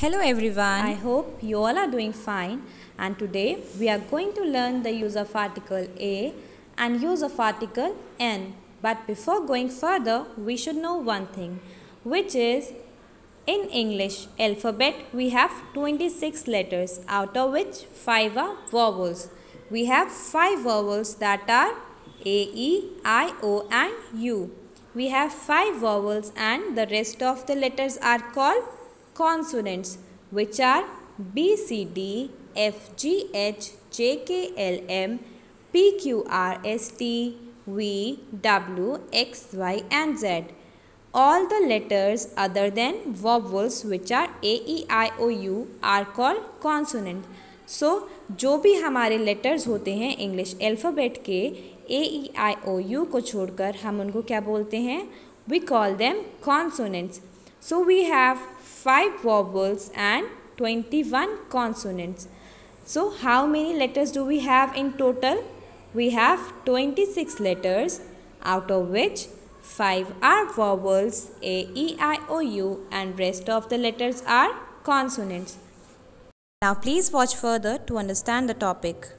Hello everyone, I hope you all are doing fine, and today we are going to learn the use of article a and use of article n. But before going further, we should know one thing, which is in English alphabet we have 26 letters, out of which 5 are vowels. We have 5 vowels that are A, E, I, O and U. We have 5 vowels and the rest of the letters are called consonants, which are B, C, D, F, G, H, J, K, L, M, P, Q, R, S, T, V, W, X, Y and Z. All the letters other than vowels, which are A, E, I, O, U, are called consonant. So, जो भी हमारे letters होते हैं English alphabet के ए ई आई ओ you को छोड़कर हम उनको क्या बोलते हैं? We call them consonants. So we have 5 vowels and 21 consonants. So how many letters do we have in total? We have 26 letters, out of which 5 are vowels A, E, I, O, U and rest of the letters are consonants. Now please watch further to understand the topic.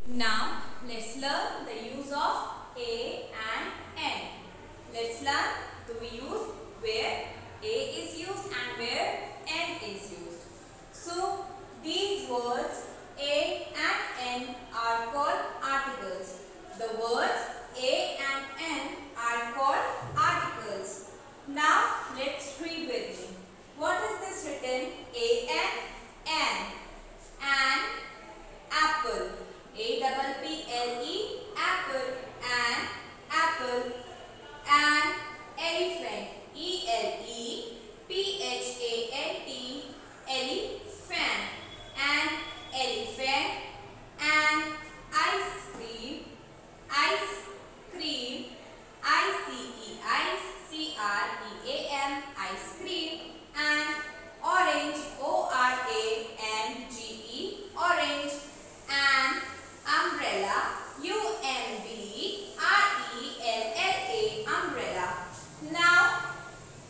Now let's learn the use of A and N. Let's learn we use where A is used and where N is used. So these words A and N are called articles. The words A and N are called articles. Now let's read with me. What is this written? A and N. An apple. A-double-P-L-E, apple. An apple. An elephant. E-L-E-P-H-A-N-T, elephant. An elephant. An ice cream. Ice cream. I-C-E-I-C-R-E-A-M, ice cream. An orange. O-R-A-N-G-E, orange. An umbrella. U-M-B-R-E-L-L-A, umbrella. Now,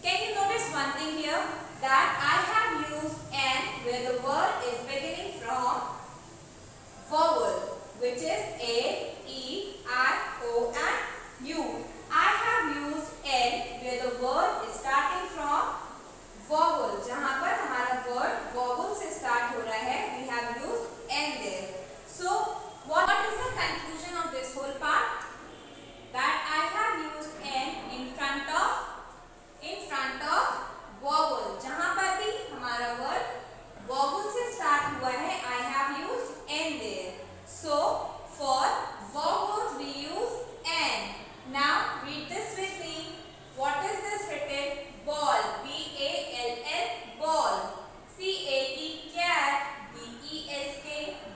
can you notice one thing here? That I have used N where the word is beginning from vowel, which is A, E, I, O and U. I have used N where the word is starting from vowel. जहाँ पर हमारा word vowel से start हो रहा है, we have used N there. So, what is the conclusion of this whole part? That I have used N in front of vowel. जहाँ पर भी हमारा word vowel से start हुआ है, I have used N there. So for vowels we use N. Now read this with me. What is this written? Ball. B-A-L-L, ball. C-A-T, cat. D-E-S-K,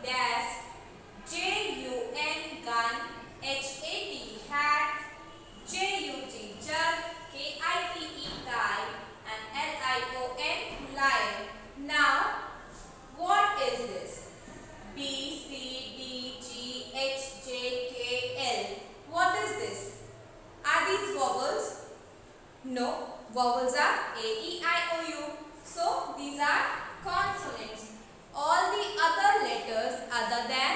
dash. J-U-N, gun. H-A-T, hat. J-U-G, jug. K-I-T-E, kite. And L-I-O-N, lion. Now, what is this? B, C, D, G, H, J, K, L. What is this? Are these vowels? No. Vowels are A, E, I, O, U. So, these are consonants. All the other letters other than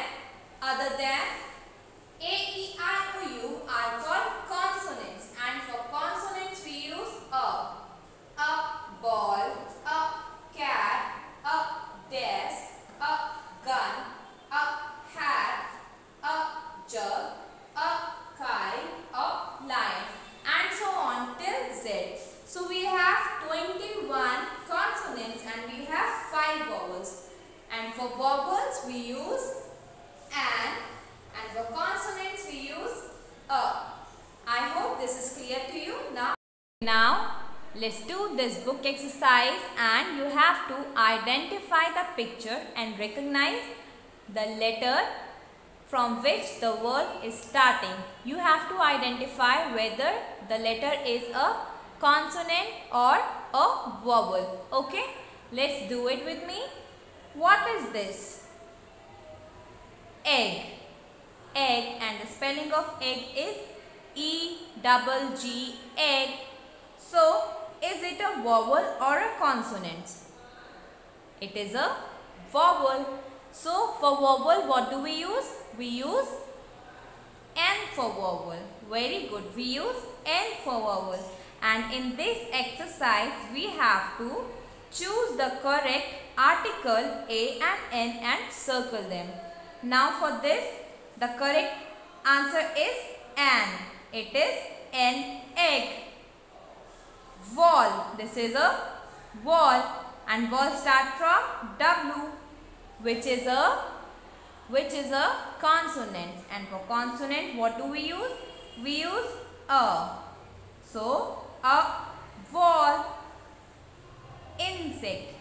A, E, I, O, U are called consonants. And for consonants we use a ball, a cat, a desk, a gun, a hat, a jug, a kite, a lion, and so on till Z. So we have 21 consonants and we have 5 vowels. And for vowels we use an, and for consonants we use a. I hope this is clear to you now. Now let's do this book exercise, and you have to identify the picture and recognize the letter from which the word is starting. You have to identify whether the letter is a consonant or a vowel. Okay, let's do it with me. What is this? Egg. Egg, and the spelling of egg is E-double-G, egg. So is it a vowel or a consonant? It is a vowel. So for vowel, what do we use? We use N for vowel. Very good. We use N for vowel. And in this exercise, we have to choose the correct article A and N and circle them. Now for this, the correct answer is N. It is an egg. Wall. This is a wall. And wall start from W, which is a consonant. And for consonant, what do we use? We use a. So a wall. Insect.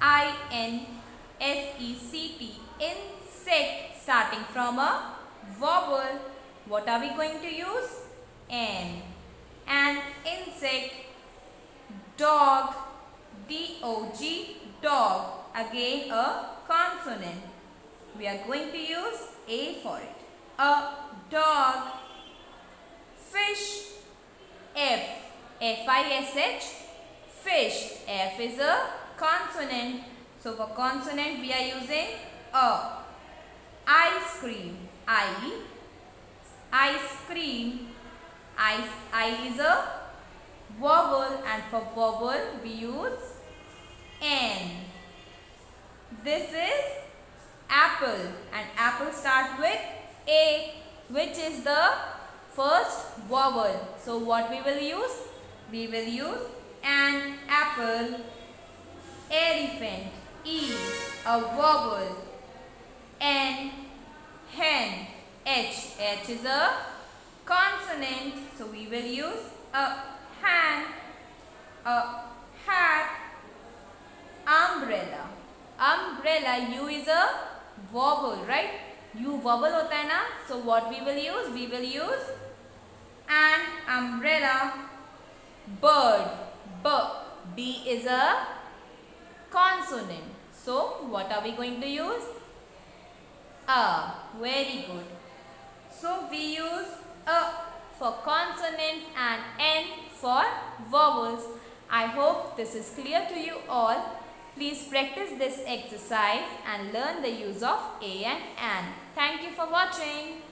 I-N-S-E-C-T. Insect, starting from a vowel. What are we going to use? N. And insect. Dog. D-O-G. Dog. Again a consonant. We are going to use A for it. A dog. Fish. F. F-I-S-H. Fish. F is a consonant. So for consonant we are using a. Ice cream. Ice cream. I is a vowel, and for vowel we use N. This is apple, and apple starts with A, which is the first vowel. So what we will use? We will use an apple. Elephant. E, a vowel. N, hen. H is a consonant. So we will use a hand. A hat. Umbrella. Umbrella. U is a vowel, right? U vowel hota hai na. So what we will use? We will use an umbrella. Bird. B is a consonant. So what are we going to use? A. Very good. So we use a for consonants and N for vowels. I hope this is clear to you all. Please practice this exercise and learn the use of A and N. Thank you for watching.